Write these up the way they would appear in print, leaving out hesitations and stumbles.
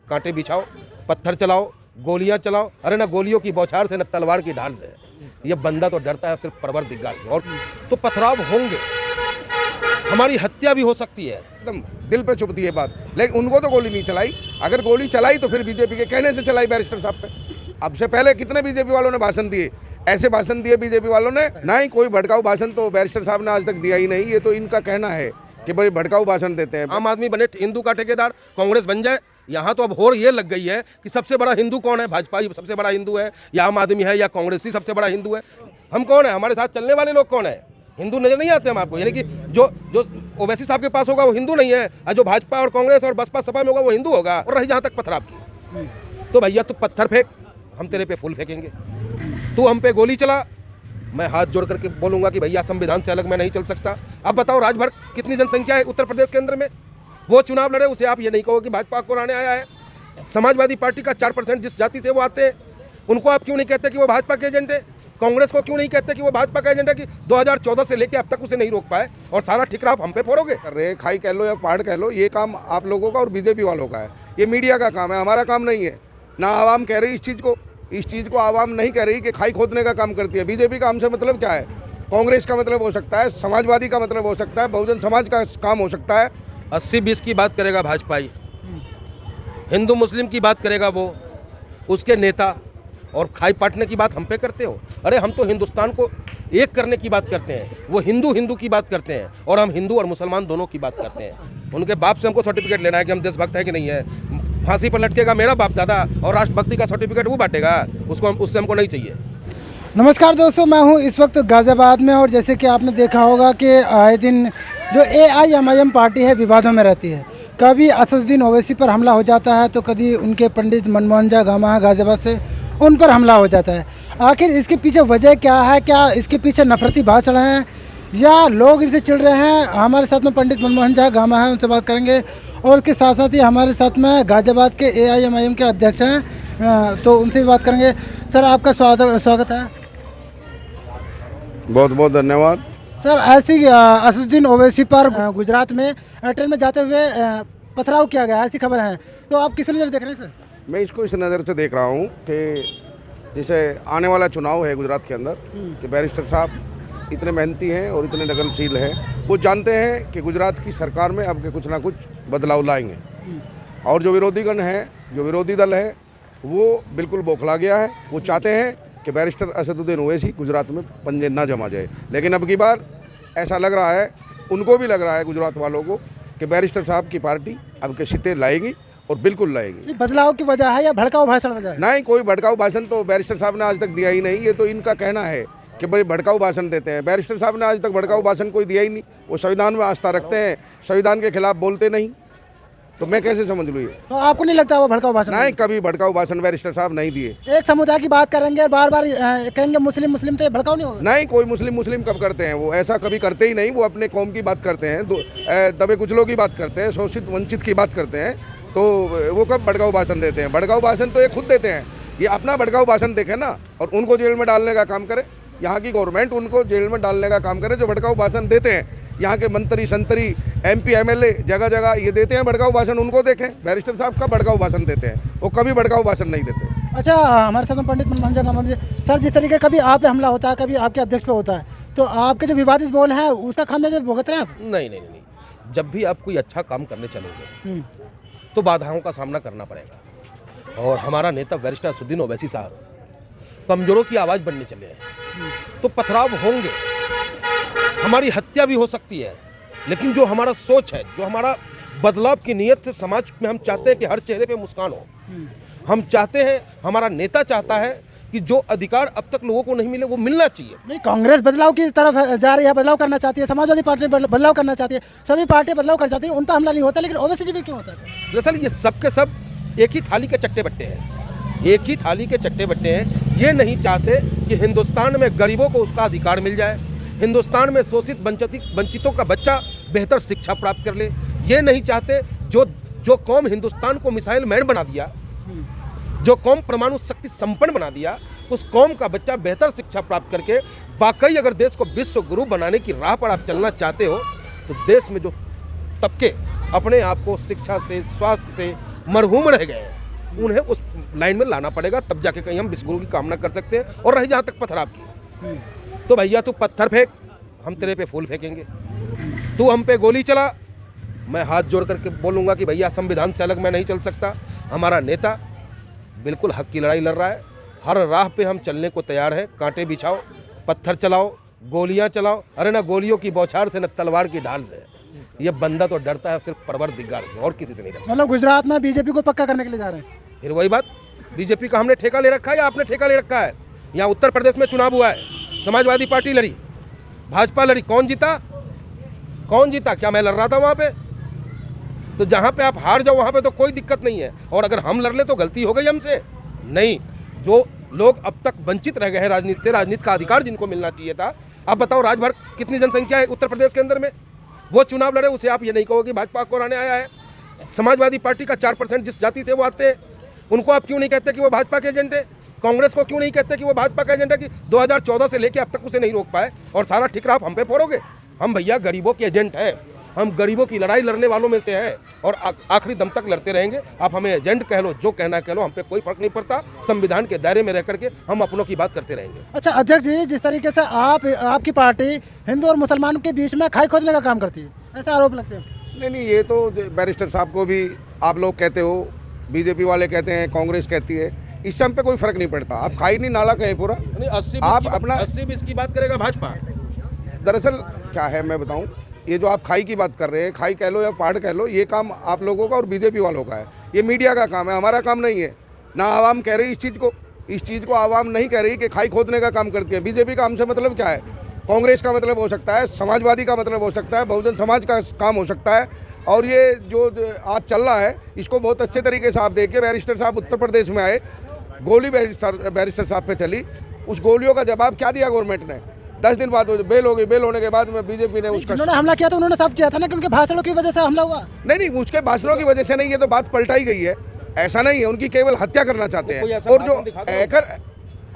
कांटे बिछाओ, पत्थर चलाओ, गोलियां चलाओ। अरे ना गोलियों की बौछार से, न तलवार की ढाल से। ये बंदा तो डरता है सिर्फ परवरदिगार से। और तो पथराव होंगे, हमारी हत्या भी हो सकती है। एकदम दिल पे चुभती है बात। लेकिन उनको तो गोली नहीं चलाई। अगर गोली चलाई तो फिर बीजेपी के कहने से चलाई बैरिस्टर साहब पे। अब से पहले कितने बीजेपी वालों ने भाषण दिए, ऐसे भाषण दिए बीजेपी वालों ने। नहीं, कोई भड़काऊ भाषण तो बैरिस्टर साहब ने आज तक दिया ही नहीं। ये तो इनका कहना है कि बड़े भड़काऊ भाषण देते हैं। आम आदमी बने हिंदू का ठेकेदार, कांग्रेस बन जाए। यहाँ तो अब होड़ ये लग गई है कि सबसे बड़ा हिंदू कौन है, भाजपा ही सबसे बड़ा हिंदू है, या आम आदमी है, या कांग्रेस ही सबसे बड़ा हिंदू है। हम कौन है? हमारे साथ चलने वाले लोग कौन है? हिंदू नजर नहीं आते हम आपको? यानी कि जो जो ओवैसी साहब के पास होगा वो हिंदू नहीं है, और जो भाजपा और कांग्रेस और बसपा सपा में होगा वो हिंदू होगा। और रही जहाँ तक पथराव की, तो भैया तू पत्थर फेंक, हम तेरे पे फूल फेंकेंगे। तू हम पे गोली चला, मैं हाथ जोड़ करके बोलूंगा कि भैया संविधान से अलग मैं नहीं चल सकता। अब बताओ राजभर कितनी जनसंख्या है उत्तर प्रदेश के अंदर में? वो चुनाव लड़े, उसे आप ये नहीं कहो कि भाजपा को आने आया है। समाजवादी पार्टी का 4% जिस जाति से वो आते हैं, उनको आप क्यों नहीं कहते कि वो भाजपा के एजेंट है? कांग्रेस को क्यों नहीं कहते कि वो भाजपा का एजेंट है? कि 2014 से लेकर अब तक उसे नहीं रोक पाए, और सारा ठिकराव हम पे फोड़ोगे। कर रहे हैं, खाई कह लो या पहाड़ कह लो, ये काम आप लोगों का और बीजेपी वालों का है। ये मीडिया का काम है, हमारा काम नहीं है। ना आवाम कह रही इस चीज़ को आवाम नहीं कह रही कि खाई खोदने का काम करती है। बीजेपी का हमसे मतलब क्या है? कांग्रेस का मतलब हो सकता है, समाजवादी का मतलब हो सकता है, बहुजन समाज का काम हो सकता है। 80-20 की बात करेगा भाजपाई, हिंदू मुस्लिम की बात करेगा वो उसके नेता, और खाई पाटने की बात हम पे करते हो। अरे हम तो हिंदुस्तान को एक करने की बात करते हैं, वो हिंदू हिंदू की बात करते हैं, और हम हिंदू और मुसलमान दोनों की बात करते हैं। उनके बाप से हमको सर्टिफिकेट लेना है कि हम देशभक्त है कि नहीं है। फांसी पर लटकेगा मेरा बाप दादा, और राष्ट्रभक्ति का सर्टिफिकेट वो बांटेगा, उससे हमको नहीं चाहिए। नमस्कार दोस्तों, मैं हूं इस वक्त गाज़ियाबाद में, और जैसे कि आपने देखा होगा कि आए दिन जो AIMIM पार्टी है विवादों में रहती है। कभी असदुद्दीन ओवैसी पर हमला हो जाता है, तो कभी उनके पंडित मनमोहन झा गामा गाज़ियाबाद से उन पर हमला हो जाता है। आखिर इसके पीछे वजह क्या है? क्या इसके पीछे नफरती भाषण हैं, या लोग इनसे चिढ़ रहे हैं? हमारे साथ में पंडित मनमोहन झा गामा है, उनसे बात करेंगे। और उसके साथ साथ ही हमारे साथ में गाज़ियाबाद के AIMIM के अध्यक्ष हैं, तो उनसे भी बात करेंगे। सर, आपका स्वागत है। बहुत बहुत धन्यवाद। सर, ऐसी असदुद्दीन ओवैसी पर गुजरात में ट्रेन में जाते हुए पथराव किया गया, ऐसी खबर है, तो आप किस नज़र देख रहे हैं सर? मैं इसको इस नज़र से देख रहा हूँ कि जैसे आने वाला चुनाव है गुजरात के अंदर, कि बैरिस्टर साहब इतने मेहनती हैं और इतने लगनशील हैं। वो जानते हैं कि गुजरात की सरकार में अब के कुछ ना कुछ बदलाव लाएंगे, और जो विरोधीगण है, जो विरोधी दल है, वो बिल्कुल बौखला गया है। वो चाहते हैं कि बैरिस्टर असदुद्दीन ओवैसी गुजरात में पंजे ना जमा जाए। लेकिन अब की बार ऐसा लग रहा है, उनको भी लग रहा है, गुजरात वालों को, कि बैरिस्टर साहब की पार्टी अब के सीटें लाएगी, और बिल्कुल लाएगी। बदलाव की वजह है या भड़काऊ भाषण वजह है? नहीं, कोई भड़काऊ भाषण तो बैरिस्टर साहब ने आज तक दिया ही नहीं। ये तो इनका कहना है कि बड़े भड़काऊ भाषण देते हैं। बैरिस्टर साहब ने आज तक भड़काऊ भाषण कोई दिया ही नहीं। वो संविधान में आस्था रखते हैं, संविधान के खिलाफ बोलते नहीं, तो मैं कैसे समझ लूँ ये? तो आपको नहीं लगता वो भड़काऊ भाषण? नहीं, कभी भड़काऊ भाषण बैरिस्टर साहब नहीं दिए। एक समुदाय की बात करेंगे, बार बार कहेंगे मुस्लिम मुस्लिम, तो ये भड़काऊ नहीं होगा? नहीं, कोई मुस्लिम कब करते हैं? वो ऐसा कभी करते ही नहीं। वो अपने कौम की बात करते हैं, दबे कुचलों की बात करते हैं, शोषित वंचित की बात करते हैं, तो वो कब भड़काऊ भाषण देते हैं? भड़काऊ भाषण तो ये खुद देते हैं। ये अपना भड़काऊ भाषण देखें ना, और उनको जेल में डालने का काम करे। यहाँ की गवर्नमेंट उनको जेल में डालने का काम करे जो भड़काऊ भाषण देते हैं। यहाँ के मंत्री संतरी MP MLA जगह जगह ये देते हैं भड़काऊ भाषण, उनको देखें। बैरिस्टर साहब कब भड़काऊ भाषण देते हैं? वो कभी भड़काऊ भाषण नहीं देते। अच्छा, हमारे साथ में पंडित मनमोहन झा गामा जी। सर, जिस तरीके कभी आप पे हमला होता है, कभी आपके अध्यक्ष पे होता है, तो आपके जो विवादित बोल हैं उसका खामियाजा भुगत रहे हैं आप? नहीं, जब भी आप कोई अच्छा काम करने चलोगे तो बाधाओं का सामना करना पड़ेगा। और हमारा नेता बैरिस्टर असदुद्दीन ओवैसी साहब कमजोरों की आवाज़ बनने चले हैं, तो पथराव होंगे, हमारी हत्या भी हो सकती है। लेकिन जो हमारा सोच है, जो हमारा बदलाव की नीयत से समाज में हम चाहते हैं कि हर चेहरे पे मुस्कान हो। हम चाहते हैं, हमारा नेता चाहता है कि जो अधिकार अब तक लोगों को नहीं मिले वो मिलना चाहिए। नहीं, कांग्रेस बदलाव की तरफ जा रही है, बदलाव करना चाहती है, समाजवादी पार्टी बदलाव करना चाहती है, सभी पार्टियां बदलाव कर चाहती है, उन पर हमला नहीं होता, लेकिन ओवैसी जी भी क्यों होता है? दरअसल ये सब के सब एक ही थाली के चट्टे बट्टे हैं, एक ही थाली के चट्टे बट्टे हैं। ये नहीं चाहते कि हिंदुस्तान में गरीबों को उसका अधिकार मिल जाए, हिंदुस्तान में शोषित वंचितों का बच्चा बेहतर शिक्षा प्राप्त कर ले। ये नहीं चाहते जो कौम हिंदुस्तान को मिसाइल मैन बना दिया, जो कौम परमाणु शक्ति संपन्न बना दिया, उस कौम का बच्चा बेहतर शिक्षा प्राप्त करके वाकई अगर देश को विश्व गुरु बनाने की राह पर आप चलना चाहते हो, तो देश में जो तबके अपने आप को शिक्षा से, स्वास्थ्य से, मरहूम रह गए हैं, उन्हें उस लाइन में लाना पड़ेगा, तब जाके कहीं हम विश्व गुरु की कामना कर सकते हैं। और रही जहाँ तक पथराव की, तो भैया तू पत्थर फेंक, हम तेरे पे फूल फेंकेंगे। तू हम पे गोली चला, मैं हाथ जोड़ करके बोलूँगा कि भैया संविधान से अलग मैं नहीं चल सकता। हमारा नेता बिल्कुल हक की लड़ाई लड़ रहा है, हर राह पे हम चलने को तैयार हैं। कांटे बिछाओ, पत्थर चलाओ, गोलियां चलाओ, अरे ना गोलियों की बौछार से न तलवार की ढाल से। ये बंदा तो डरता है सिर्फ परवरदिगार से, और किसी से नहीं डरता। मतलब गुजरात में बीजेपी को पक्का करने के लिए जा रहे हैं। फिर वही बात, बीजेपी का हमने ठेका ले रखा है या आपने ठेका ले रखा है? यहाँ उत्तर प्रदेश में चुनाव हुआ है, समाजवादी पार्टी लड़ी, भाजपा लड़ी, कौन जीता? कौन जीता? क्या मैं लड़ रहा था वहाँ पे? तो जहाँ पे आप हार जाओ वहाँ पे तो कोई दिक्कत नहीं है, और अगर हम लड़ ले तो गलती हो गई हमसे? नहीं, जो लोग अब तक वंचित रह गए हैं राजनीति से, राजनीति का अधिकार जिनको मिलना चाहिए था। आप बताओ राजभर कितनी जनसंख्या है उत्तर प्रदेश के अंदर में, वो चुनाव लड़े, उसे आप ये नहीं कहोगे भाजपा को हराने आया है। समाजवादी पार्टी का 4% जिस जाति से वो आते हैं, उनको आप क्यों नहीं कहते कि वो भाजपा के एजेंट है? कांग्रेस को क्यों नहीं कहते कि वो भाजपा का एजेंट है कि 2014 से लेकर अब तक उसे नहीं रोक पाए, और सारा ठिकरा आप हम पे फोड़ोगे? हम भैया गरीबों के एजेंट हैं, हम गरीबों की लड़ाई लड़ने वालों में से हैं, और आखिरी दम तक लड़ते रहेंगे। आप हमें एजेंट कह लो, जो कहना कह लो, हम पे कोई फर्क नहीं पड़ता। संविधान के दायरे में रह करके हम अपनों की बात करते रहेंगे। अच्छा अध्यक्ष जी, जिस तरीके से आपकी पार्टी हिंदू और मुसलमानों के बीच में खाई खोदने का काम करती है, ऐसा आरोप लगते हैं। नहीं, ये तो बैरिस्टर साहब को भी आप लोग कहते हो, बीजेपी वाले कहते हैं, कांग्रेस कहती है, इससे हम पे कोई फर्क नहीं पड़ता। आप खाई नहीं नाला कहे पूरा, आप अपना 80-20 की बात करेगा भाजपा। दरअसल क्या है मैं बताऊं, ये जो आप खाई की बात कर रहे हैं, खाई कह लो या पहाड़ कह लो, ये काम आप लोगों का और बीजेपी वालों का है। ये मीडिया का काम है, हमारा काम नहीं है। ना आवाम कह रही इस चीज़ को आवाम नहीं कह रही कि खाई खोदने का काम करती है। बीजेपी का हमसे मतलब क्या है? कांग्रेस का मतलब हो सकता है, समाजवादी का मतलब हो सकता है, बहुजन समाज का काम हो सकता है। और ये जो आज चल रहा है, इसको बहुत अच्छे तरीके से आप देखिए। बैरिस्टर साहब उत्तर प्रदेश में आए, गोली बैरिस्टर साहब पे चली, उस गोलियों का जवाब क्या दिया गवर्नमेंट ने? 10 दिन बाद बेल हो गई, बेल होने के बाद में बीजेपी ने उसका उन्होंने हमला किया तो उन्होंने साफ किया था ना कि उनके भाषणों की वजह से हमला हुआ। नहीं, उसके भाषणों की वजह से नहीं, ये तो बात पलटाई गई है। ऐसा नहीं है, उनकी केवल हत्या करना चाहते हैं। और जो हैकर,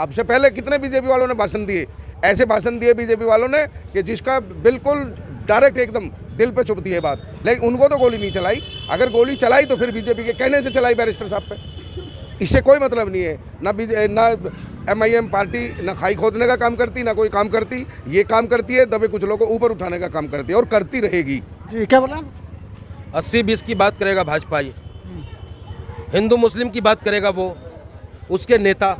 अब से पहले कितने बीजेपी वालों ने भाषण दिए, ऐसे भाषण दिए बीजेपी वालों ने कि जिसका बिल्कुल डायरेक्ट एकदम दिल पे चुभती है बात। लेकिन उनको तो गोली नहीं चलाई, अगर गोली चलाई तो फिर बीजेपी के कहने से चलाई बैरिस्टर साहब पे। इससे कोई मतलब नहीं है। ना MIM पार्टी ना खाई खोदने का काम करती, ना कोई काम करती। ये काम करती है दबे कुछ लोगों को ऊपर उठाने का काम करती है, और करती रहेगी। जी क्या बोला? 80-20 की बात करेगा भाजपा, हिंदू मुस्लिम की बात करेगा वो, उसके नेता,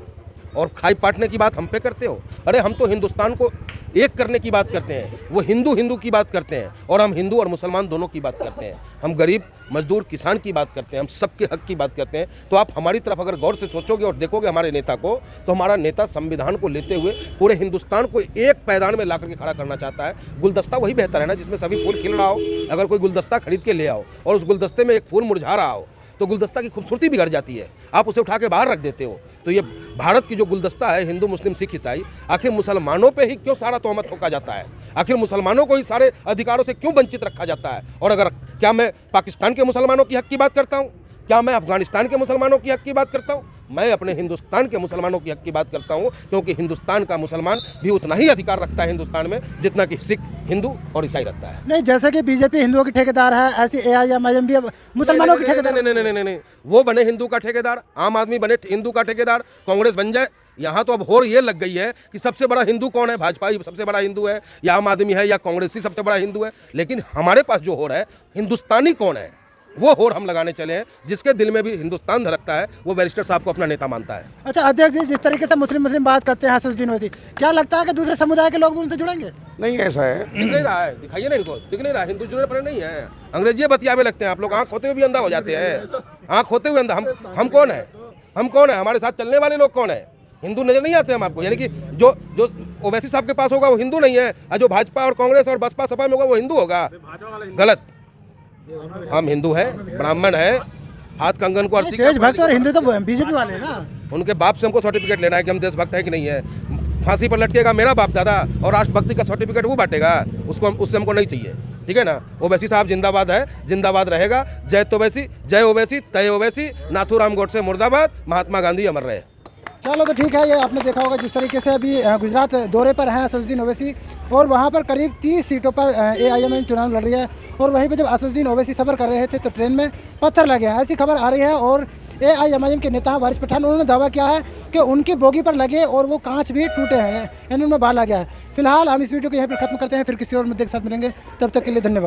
और खाई पाटने की बात हम पे करते हो? अरे हम तो हिंदुस्तान को एक करने की बात करते हैं, वो हिंदू की बात करते हैं, और हम हिंदू और मुसलमान दोनों की बात करते हैं। हम गरीब मजदूर किसान की बात करते हैं, हम सबके हक की बात करते हैं। तो आप हमारी तरफ अगर गौर से सोचोगे और देखोगे हमारे नेता को, तो हमारा नेता संविधान को लेते हुए पूरे हिंदुस्तान को एक पैदान में ला करके खड़ा करना चाहता है। गुलदस्ता वही बेहतर है ना जिसमें सभी फूल खिल रहा हो। अगर कोई गुलदस्ता खरीद के ले आओ और उस गुलदस्ते में एक फूल मुरझा रहा हो, तो गुलदस्ता की खूबसूरती बिगड़ जाती है, आप उसे उठा के बाहर रख देते हो। तो ये भारत की जो गुलदस्ता है, हिंदू मुस्लिम सिख ईसाई, आखिर मुसलमानों पे ही क्यों सारा तोहमत ठोका जाता है? आखिर मुसलमानों को ही सारे अधिकारों से क्यों वंचित रखा जाता है? और अगर क्या मैं पाकिस्तान के मुसलमानों की हक की बात करता हूँ? क्या मैं अफगानिस्तान के मुसलमानों की हक की बात करता हूँ? मैं अपने हिंदुस्तान के मुसलमानों की हक की बात करता हूँ, क्योंकि हिंदुस्तान का मुसलमान भी उतना ही अधिकार रखता है हिंदुस्तान में जितना कि सिख, हिंदू और ईसाई रखता है। नहीं, जैसे कि बीजेपी हिंदुओं की ठेकेदार है, ऐसी AIMIM भी मुसलमानों की ठेकेदार। नहीं, वो बने हिंदू का ठेकेदार, आम आदमी बने हिंदू का ठेकेदार, कांग्रेस बन जाए। यहाँ तो अब होड़ ये लग गई है कि सबसे बड़ा हिंदू कौन है? भाजपा ही सबसे बड़ा हिंदू है, या आम आदमी है, या कांग्रेस ही सबसे बड़ा हिंदू है। लेकिन हमारे पास जो होड़ है, हिंदुस्तानी कौन है, वो होड़ हम लगाने चले हैं। जिसके दिल में भी हिंदुस्तान धड़कता है, वो बैरिस्टर साहब को अपना नेता मानता है। अच्छा अध्यक्ष जी, जिस तरीके से मुस्लिम बात करते हैं हसनुद्दीन ओवैसी, क्या लगता है कि दूसरे समुदाय के लोग भी उनसे जुड़ेंगे? नहीं, ऐसा है, दिख नहीं रहा है, दिखाइए ना इनको, दिख नहीं रहा। हिंदू जुड़े पड़े नहीं है, अंग्रेजी बतियावे लगते हैं आप लोग, आँख होते हुए भी अंधा हो जाते हैं। आँख होते हुए अंधा हम कौन है? हम कौन है? हमारे साथ चलने वाले लोग कौन है? हिंदू नजर नहीं आते हम आपको? यानी कि जो ओवैसी साहब के पास होगा वो हिंदू नहीं है, और जो भाजपा और कांग्रेस और बसपा सपा में होगा वो हिंदू होगा? गलत। हम हिंदू हैं, ब्राह्मण हैं, हाथ कंगन को अर्सी। देशभक्त और हिंदू तो बीजेपी वाले हैं ना। उनके बाप से हमको सर्टिफिकेट लेना है कि हम देशभक्त है कि नहीं है। फांसी पर लटकेगा मेरा बाप दादा, और राष्ट्रभक्ति का सर्टिफिकेट वो बांटेगा, उससे हमको नहीं चाहिए। ठीक है ना? ओवैसी साहब जिंदाबाद है, जिंदाबाद रहेगा। जय ओवैसी, तय ओवैसी, नाथूराम गोडसे मुर्दाबाद, महात्मा गांधी अमर रहे। चलो तो ठीक है। ये आपने देखा होगा जिस तरीके से अभी गुजरात दौरे पर हैं असदुद्दीन ओवैसी और वहाँ पर करीब 30 सीटों पर AIMIM चुनाव लड़ रही है और वहीं पर जब असदुद्दीन ओवैसी सफ़र कर रहे थे तो ट्रेन में पत्थर लगे हैं, ऐसी खबर आ रही है। और AIMIM के नेता वारिस पठान उन्होंने दावा किया है कि उनकी बोगी पर लगे और वो कांच भी टूटे हैं, यानी उनमें बाल आ गया है। फिलहाल हम इस वीडियो को यहाँ पर खत्म करते हैं, फिर किसी और मुद्दे के साथ मिलेंगे, तब तक के लिए धन्यवाद।